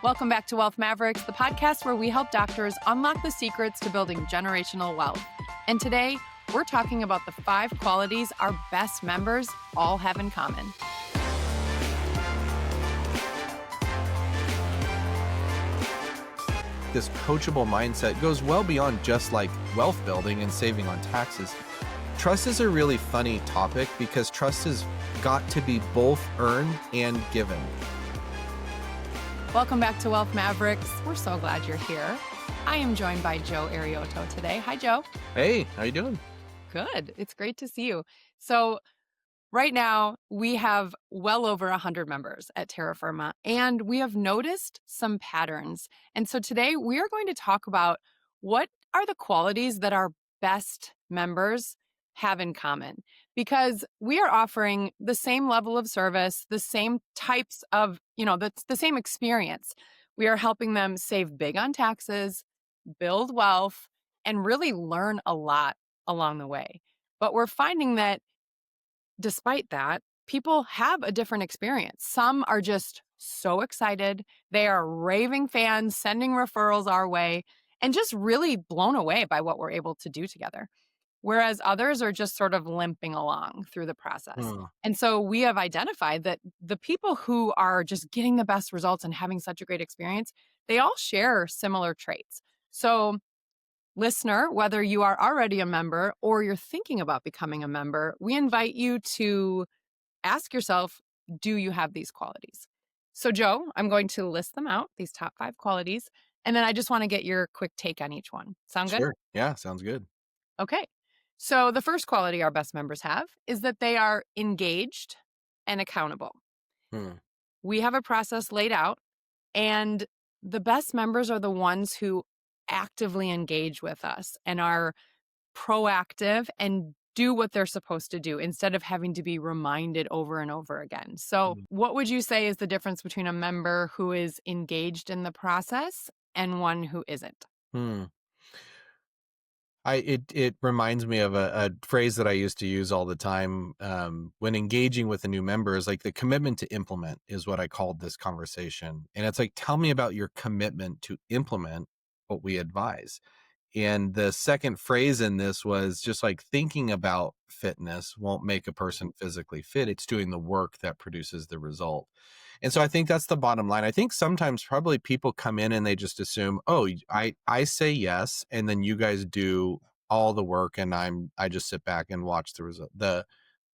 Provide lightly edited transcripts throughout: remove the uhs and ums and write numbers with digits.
Welcome back to Wealth Mavericks, the podcast where we help doctors unlock the secrets to building generational wealth. And today, we're talking about the 5 qualities our best members all have in common. This coachable mindset goes well beyond just like wealth building and saving on taxes. Trust is a really funny topic because trust has got to be both earned and given. Welcome back to Wealth Mavericks. We're so glad you're here. I am joined by Joe Ariotto today. Hi, Joe. Hey, how you doing? Good. It's great to see you. So right now, we have well over 100 members at Terra Firma, and we have noticed some patterns. And so today, we are going to talk about what are the qualities that our best members have in common, because we are offering the same level of service, the same types of, the same experience. We are helping them save big on taxes, build wealth, and really learn a lot along the way. But we're finding that despite that, people have a different experience. Some are just so excited. They are raving fans, sending referrals our way, and just really blown away by what we're able to do together. Whereas others are just sort of limping along through the process. And so we have identified that the people who are just getting the best results and having such a great experience, they all share similar traits. So listener, whether you are already a member or you're thinking about becoming a member, we invite you to ask yourself, do you have these qualities? So Joe, I'm going to list them out, these top 5 qualities, and then I just want to get your quick take on each one. Sound good? Sure. Yeah, sounds good. Okay. So the first quality our best members have is that they are engaged and accountable. We have a process laid out, and the best members are the ones who actively engage with us and are proactive and do what they're supposed to do instead of having to be reminded over and over again. So what would you say is the difference between a member who is engaged in the process and one who isn't? It reminds me of a phrase that I used to use all the time when engaging with a new member is like the commitment to implement is what I called this conversation. And it's like, tell me about your commitment to implement what we advise. And the second phrase in this was just like thinking about fitness won't make a person physically fit. It's doing the work that produces the result. And so I think that's the bottom line. I think sometimes probably people come in and they just assume, oh, I say yes, and then you guys do all the work and I just sit back and watch the result. The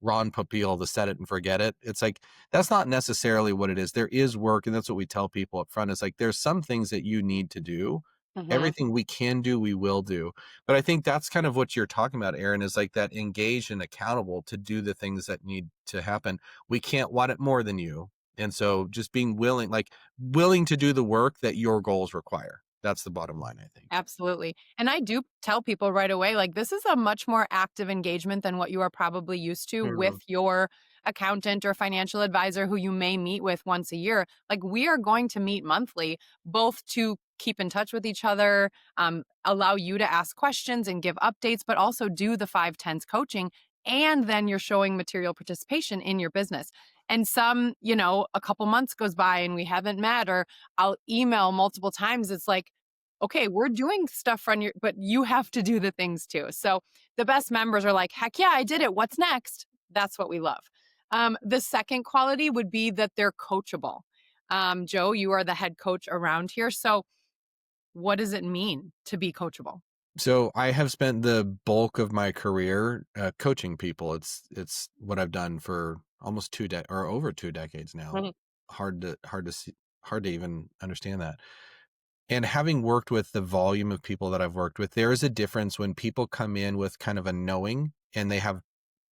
Ron Popeil, the set it and forget it. It's like, that's not necessarily what it is. There is work. And that's what we tell people up front. It's like, there's some things that you need to do. Everything we can do, we will do. But I think that's kind of what you're talking about, Erin, is like that engaged and accountable to do the things that need to happen. We can't want it more than you. And so just being willing to do the work that your goals require. That's the bottom line, I think. Absolutely. And I do tell people right away, like, this is a much more active engagement than what you are probably used to with your accountant or financial advisor who you may meet with once a year. Like, we are going to meet monthly, both to keep in touch with each other, allow you to ask questions and give updates, but also do the 5-10s coaching. And then you're showing material participation in your business. And some, a couple months goes by and we haven't met, or I'll email multiple times. It's like, okay, we're doing stuff but you have to do the things too. So the best members are like, heck yeah, I did it. What's next? That's what we love. The second quality would be that they're coachable. Joe, you are the head coach around here. So what does it mean to be coachable? So I have spent the bulk of my career coaching people. It's what I've done for almost over 2 decades now. Hard to even understand that. And having worked with the volume of people that I've worked with, there is a difference when people come in with kind of a knowing and they have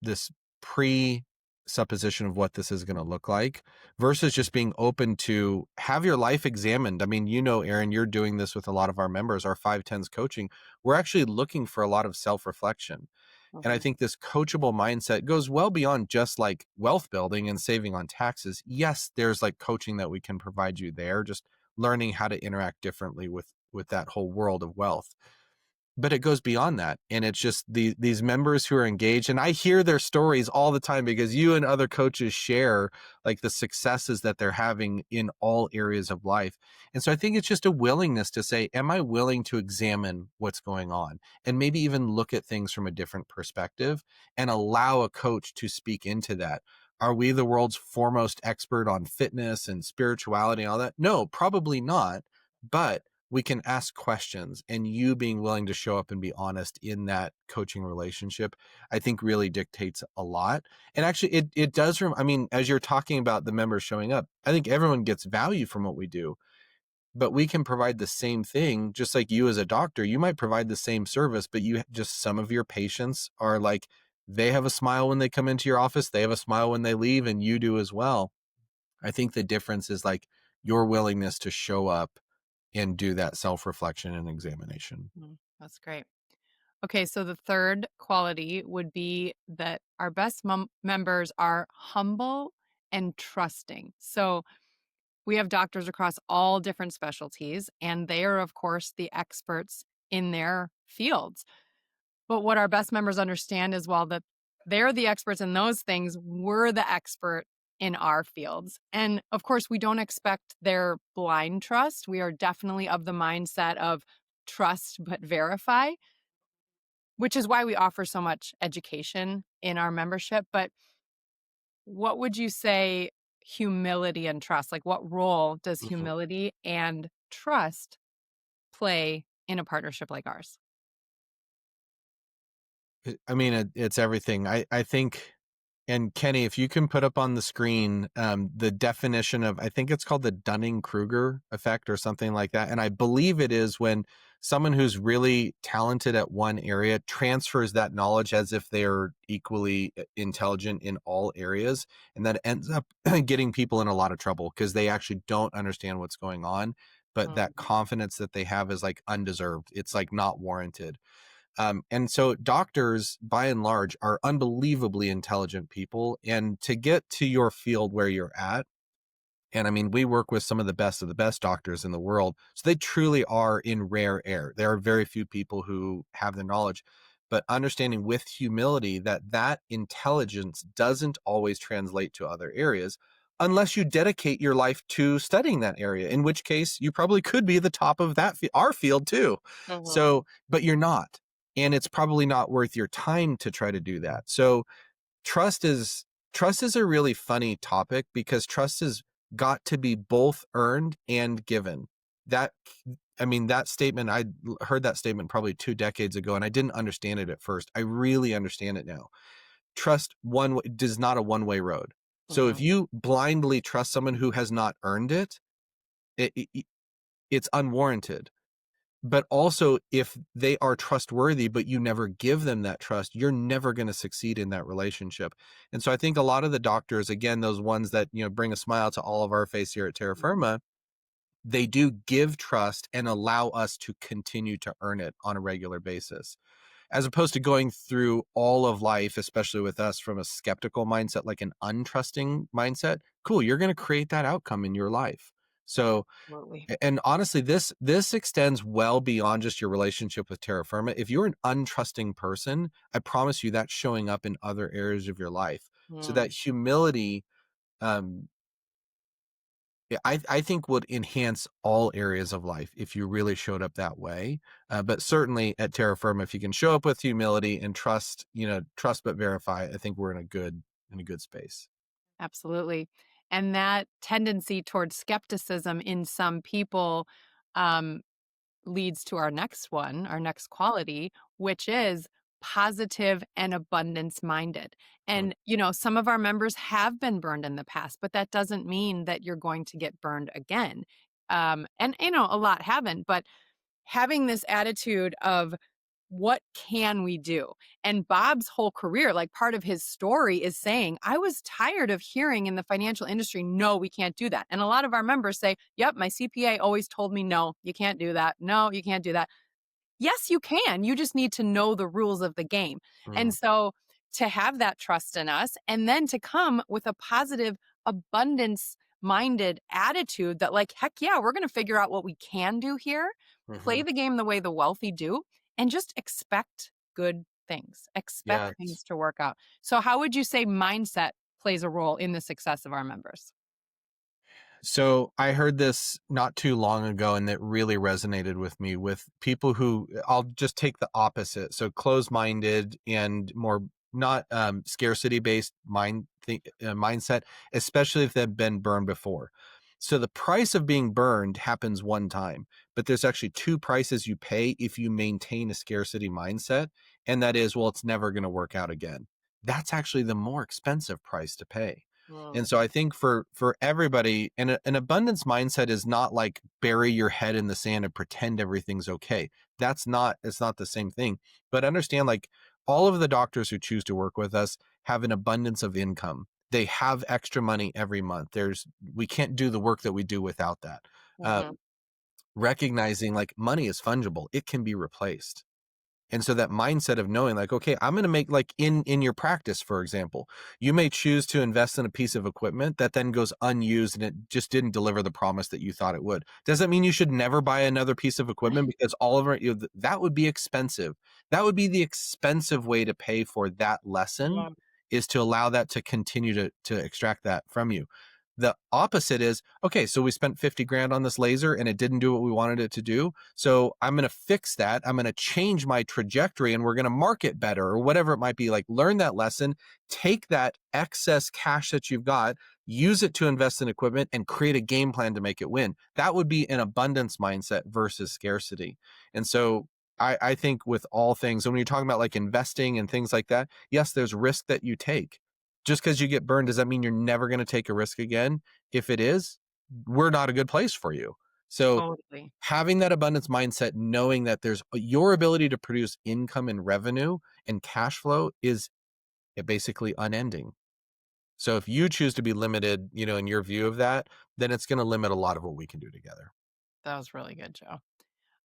this presupposition of what this is going to look like versus just being open to have your life examined. I mean, Erin, you're doing this with a lot of our members, our 5-10s coaching. We're actually looking for a lot of self-reflection. And I think this coachable mindset goes well beyond just like wealth building and saving on taxes. Yes, there's like coaching that we can provide you there, just learning how to interact differently with that whole world of wealth. but it goes beyond that, and it's just these members who are engaged, and I hear their stories all the time because you and other coaches share, like, the successes that they're having in all areas of life, and so I think it's just a willingness to say, "Am I willing to examine what's going on?" And maybe even look at things from a different perspective and allow a coach to speak into that. Are we the world's foremost expert on fitness and spirituality and all that? No, probably not, but we can ask questions, and you being willing to show up and be honest in that coaching relationship, I think really dictates a lot. And actually it does I mean, as you're talking about the members showing up, I think everyone gets value from what we do, but we can provide the same thing. Just like you as a doctor, you might provide the same service, but you just, some of your patients are like, they have a smile when they come into your office, they have a smile when they leave, and you do as well. I think the difference is like your willingness to show up and do that self-reflection and examination. That's great. Okay, so the third quality would be that our best members are humble and trusting. So we have doctors across all different specialties, and they are, of course, the experts in their fields. But what our best members understand is, while that they're the experts in those things, we're the expert in our fields. And of course, we don't expect their blind trust. We are definitely of the mindset of trust but verify, which is why we offer so much education in our membership. But what would you say humility and trust, like what role does Mhm. humility and trust play in a partnership like ours? I mean, it's everything. I think, and Kenny, if you can put up on the screen the definition of, I think it's called the Dunning-Kruger effect or something like that. And I believe it is when someone who's really talented at one area transfers that knowledge as if they're equally intelligent in all areas. And that ends up getting people in a lot of trouble because they actually don't understand what's going on. But that Mhm. confidence that they have is like undeserved. It's like not warranted. And so doctors, by and large, are unbelievably intelligent people. And to get to your field where you're at, and I mean, we work with some of the best doctors in the world. So they truly are in rare air. There are very few people who have the knowledge, but understanding with humility that that intelligence doesn't always translate to other areas unless you dedicate your life to studying that area, in which case you probably could be the top of that, our field too. Mhm. So, but you're not. And it's probably not worth your time to try to do that. So, trust is trust is a really funny topic because trust has got to be both earned and given. That, I mean, that statement, I heard that statement probably 2 decades ago and I didn't understand it at first. I really understand it now. Trust is not a one-way road. So if Mhm. you blindly trust someone who has not earned it, it's unwarranted. But also, if they are trustworthy, but you never give them that trust, you're never going to succeed in that relationship. And so I think a lot of the doctors, again, those ones that, bring a smile to all of our face here at Terra Mhm. Firma, they do give trust and allow us to continue to earn it on a regular basis, as opposed to going through all of life, especially with us from a skeptical mindset, like an untrusting mindset. Cool. You're going to create that outcome in your life. So, Absolutely. and honestly, this extends well beyond just your relationship with terra firma. If you're an untrusting person, I promise you that's showing up in other areas of your life. So that Mm. humility, um, yeah, I think would enhance all areas of life if you really showed up that way. But certainly at terra firma, if you can show up with humility and trust, trust but verify, I think we're in a good space. Absolutely. And that tendency towards skepticism in some people um, leads to our next one, our next quality, which is positive and abundance minded. Mm. And, some of our members have been burned in the past, but that doesn't mean that you're going to get burned again. And, a lot haven't, but having this attitude of, what can we do? And Bob's whole career, like part of his story is saying, I was tired of hearing in the financial industry, no, we can't do that. And a lot of our members say, yep, my CPA always told me, no, you can't do that. No, you can't do that. Yes, you can. You just need to know the rules of the game. And Mm. so to have that trust in us and then to come with a positive, abundance minded attitude that, like, heck yeah, we're going to figure out what we can do here, play Hmm. the game the way the wealthy do. and just expect good things, expect Yes. things to work out. So, how would you say mindset plays a role in the success of our members? So I heard this not too long ago, and it really resonated with me with people who I'll just take the opposite. So closed-minded and more not scarcity based mindset, especially if they've been burned before. So the price of being burned happens one time, but there's actually two prices you pay if you maintain a scarcity mindset. And that is, well, it's never going to work out again. That's actually the more expensive price to pay. And Mm, so I think for everybody, an abundance mindset is not like bury your head in the sand and pretend everything's okay. It's not the same thing. But understand, like, all of the doctors who choose to work with us have an abundance of income. They have extra money every month. We can't do the work that we do without that. mhm. Um, recognizing like money is fungible, it can be replaced. And so that mindset of knowing like, okay, I'm going to make like in your practice, for example, you may choose to invest in a piece of equipment that then goes unused and it just didn't deliver the promise that you thought it would. Does that mean you should never buy another piece of equipment because all of it, that would be expensive. That would be the expensive way to pay for that lesson, Yeah. is to allow that to continue to extract that from you. The opposite is, okay, so we spent 50 grand on this laser and it didn't do what we wanted it to do. So I'm going to fix that. I'm going to change my trajectory and we're going to market better or whatever it might be. Like, learn that lesson, take that excess cash that you've got, use it to invest in equipment and create a game plan to make it win. That would be an abundance mindset versus scarcity. And so I think with all things, when you're talking about like investing and things like that, yes, there's risk that you take. Just because you get burned, does that mean you're never going to take a risk again? If it is, we're not a good place for you. So Totally. having that abundance mindset, knowing that there's your ability to produce income and revenue and cash flow is basically unending. So if you choose to be limited, in your view of that, then it's going to limit a lot of what we can do together. That was really good, Joe.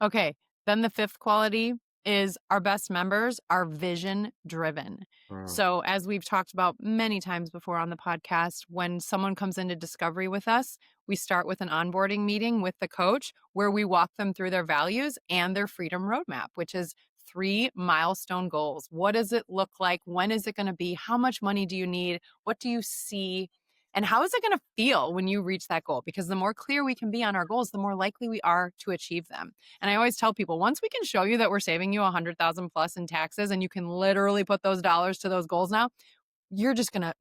Okay. Then the fifth quality is our best members are vision driven. Mm. So, as we've talked about many times before on the podcast, when someone comes into discovery with us, we start with an onboarding meeting with the coach where we walk them through their values and their freedom roadmap, which is 3 milestone goals. What does it look like? When is it going to be? How much money do you need? What do you see? And how is it going to feel when you reach that goal? Because the more clear we can be on our goals, the more likely we are to achieve them. And I always tell people, once we can show you that we're saving you 100,000 plus in taxes and you can literally put those dollars to those goals now, you're just going to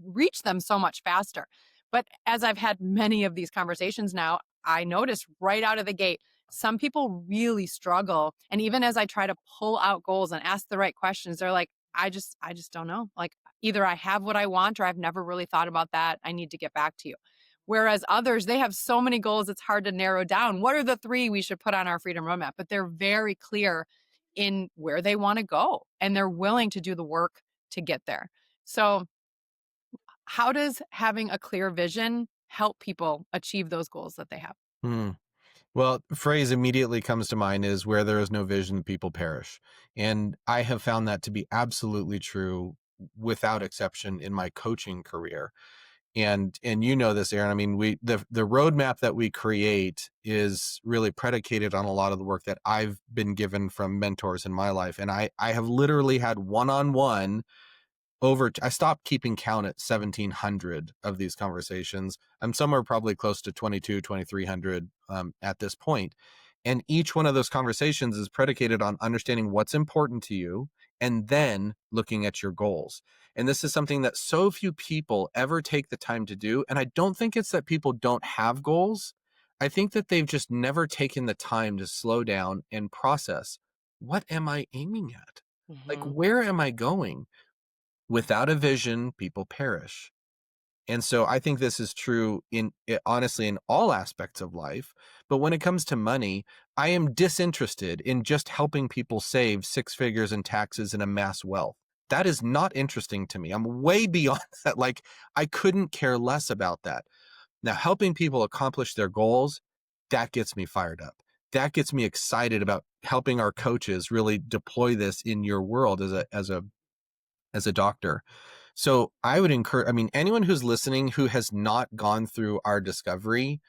reach them so much faster. But as I've had many of these conversations now, I notice right out of the gate, some people really struggle. And even as I try to pull out goals and ask the right questions, they're like, I just don't know. Like, either I have what I want or I've never really thought about that. I need to get back to you. Whereas others, they have so many goals, it's hard to narrow down. What are the three we should put on our freedom roadmap? But they're very clear in where they want to go and they're willing to do the work to get there. So, how does having a clear vision help people achieve those goals that they have? Hmm. Well, phrase immediately comes to mind is, where there is no vision, people perish. And I have found that to be absolutely true without exception in my coaching career. And you know this, Aaron. I mean, the roadmap that we create is really predicated on a lot of the work that I've been given from mentors in my life. And I have literally had one-on-one I stopped keeping count at 1,700 of these conversations. I'm somewhere probably close to 22, 2,300 at this point. And each one of those conversations is predicated on understanding what's important to you and then looking at your goals. And this is something that so few people ever take the time to do. And I don't think it's that people don't have goals. I think that they've just never taken the time to slow down and process, what am I aiming at? Like, Hmm. where am I going? Without a vision, people perish. And so I think this is true honestly in all aspects of life. But when it comes to money, I am disinterested in just helping people save six figures in taxes and amass wealth. That is not interesting to me. I'm way beyond that. Like, I couldn't care less about that. Now, helping people accomplish their goals, that gets me fired up. That gets me excited about helping our coaches really deploy this in your world as a doctor. So I would encourage, I mean, anyone who's listening who has not gone through our discovery,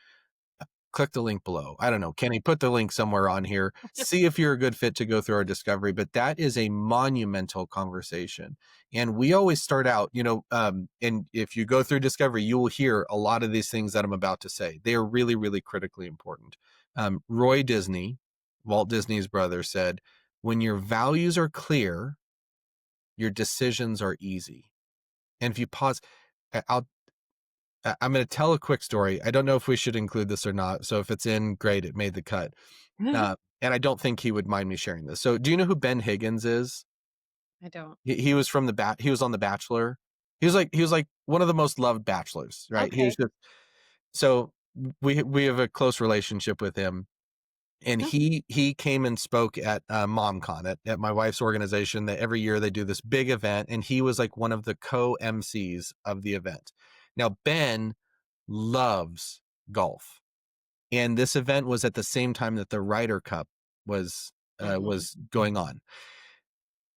click the link below. I don't know. Can he put the link somewhere on here? See if you're a good fit to go through our discovery. But that is a monumental conversation. And we always start out, and if you go through discovery, you will hear a lot of these things that I'm about to say. They are really, really critically important. Roy Disney, Walt Disney's brother, said, when your values are clear, your decisions are easy. And if you pause, I'm going to tell a quick story. I don't know if we should include this or not. So if it's in, great, it made the cut. And I don't think he would mind me sharing this. So do you know who Ben Higgins is? I don't. He was from he was on The Bachelor. He was like one of the most loved bachelors, right? He was Okay. just, so we have a close relationship with him. And Oh, he came and spoke at MomCon at my wife's organization. That every year they do this big event, and he was like one of the co-MCs of the event. Now Ben loves golf, and this event was at the same time that the Ryder Cup was mhm. was going on.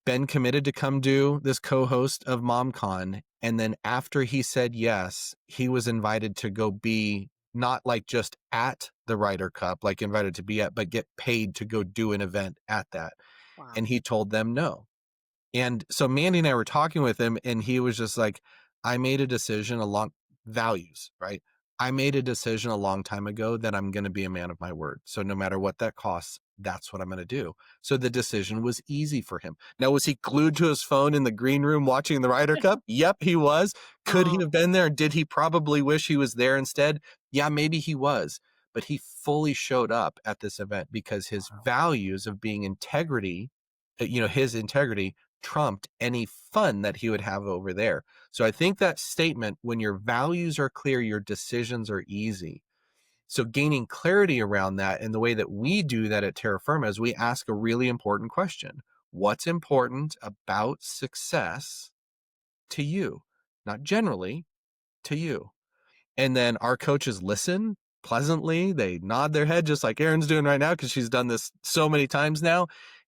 Ben committed to come do this co-host of MomCon, and then after he said yes, he was invited to go be not like just at the Ryder Cup, like invited to be at, but get paid to go do an event at that. Wow. And he told them no. And so Mandy and I were talking with him, and he was just like, I made a decision along values, right? I made a decision a long time ago that I'm going to be a man of my word. So no matter what that costs, that's what I'm going to do. So the decision was easy for him. Now, was he glued to his phone in the green room watching the Ryder Cup? Yep, he was. Could he Oh, have been there? Did he probably wish he was there instead? Yeah, maybe he was. But he fully showed up at this event because his wow. values of being integrity, his integrity trumped any fun that he would have over there. So I think that statement, when your values are clear, your decisions are easy. So gaining clarity around that, and the way that we do that at Terra Firma is we ask a really important question. What's important about success to you? Not generally, to you. And then our coaches listen pleasantly. They nod their head just like Erin's doing right now, because she's done this so many times now.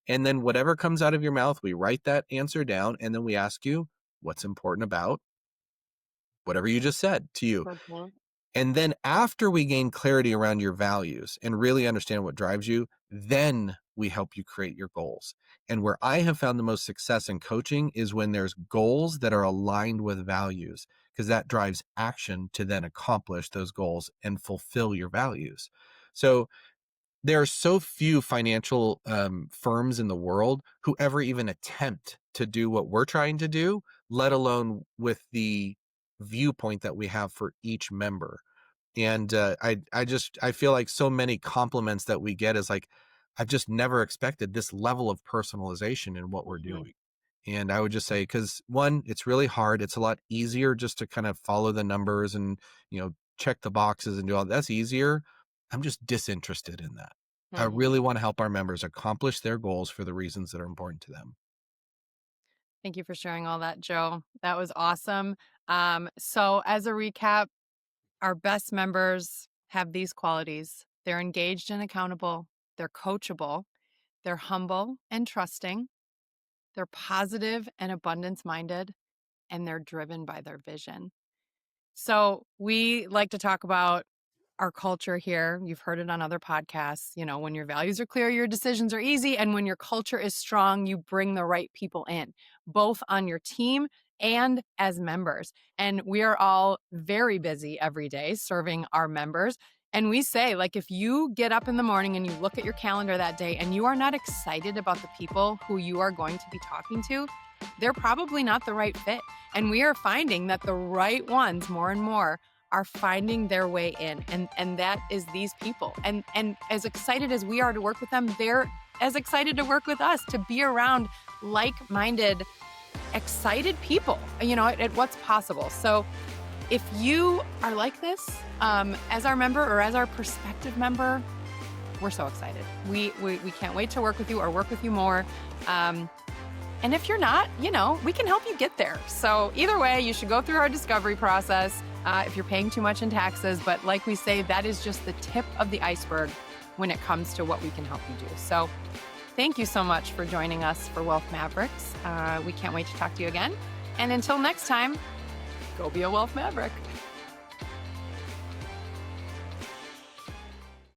And then whatever comes out of your mouth, we write that answer down. And then we ask you what's important about whatever you just said to you. Mhm. And then after we gain clarity around your values and really understand what drives you, then we help you create your goals. And where I have found the most success in coaching is when there's goals that are aligned with values, because that drives action to then accomplish those goals and fulfill your values. So there are so few financial firms in the world who ever even attempt to do what we're trying to do, let alone with the viewpoint that we have for each member. And I feel like so many compliments that we get is like, I've just never expected this level of personalization in what we're Mhm. doing. And I would just say, because one, it's really hard. It's a lot easier just to kind of follow the numbers and, check the boxes and do all that's easier. I'm just disinterested in that. I Mhm. really want to help our members accomplish their goals for the reasons that are important to them. Thank you for sharing all that, Joe. That was awesome. So as a recap, our best members have these qualities. They're engaged and accountable. They're coachable. They're humble and trusting. They're positive and abundance minded. And they're driven by their vision. So we like to talk about our culture here. You've heard it on other podcasts. When your values are clear, your decisions are easy. And when your culture is strong, you bring the right people in, both on your team and as members. And we are all very busy every day serving our members. And we say, like, if you get up in the morning and you look at your calendar that day and you are not excited about the people who you are going to be talking to, they're probably not the right fit. And we are finding that the right ones more and more are finding their way in, and that is these people. And as excited as we are to work with them, they're as excited to work with us, to be around like-minded, excited people, at what's possible. So if you are like this, as our member or as our prospective member, we're so excited. We can't wait to work with you or work with you more. And if you're not, we can help you get there. So either way, you should go through our discovery process if you're paying too much in taxes. But like we say, that is just the tip of the iceberg when it comes to what we can help you do. So thank you so much for joining us for Wealth Mavericks. We can't wait to talk to you again. And until next time, go be a Wealth Maverick.